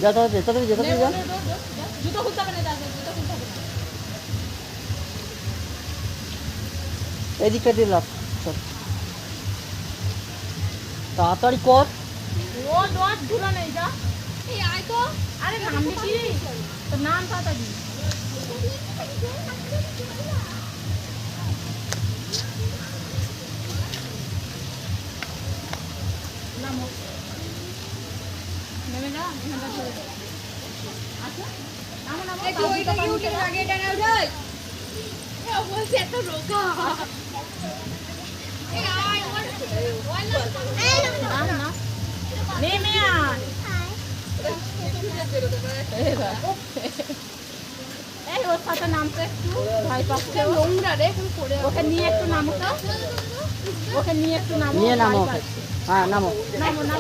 যা তাড়াতাড়ি তাড়াতাড়ি যা তাড়াতাড়ি যা। জুতো খুলতে হবে না দাদা, জুতো খুলতে হবে না। এদিকটা দিয়ে লাভ। চল তাড়াতাড়ি কর। ও ডট ধুলো নেই যা। এই আয় তো। আরে নাম লিখি তো, নাম তাড়াতাড়ি। নামো নেমে যা, এখানটা ধরে দে। আচ্ছা নামো নামো। একটু ওইটা ইউটিউব আগে এটা নাও রে। এ বলছে এত রোগা। এই আয় ওর না না নেমে আয়। এই ওর সাথে নামতে একটু ভয় পাচ্ছে, নোংরা রে এখন পড়ে ওকে নিয়ে একটু নামো তো, ওকে নিয়ে একটু নামো, নিয়ে নামো ভয় ওকে। পাচ্ছে। হ্যাঁ নামো। নামো নামো।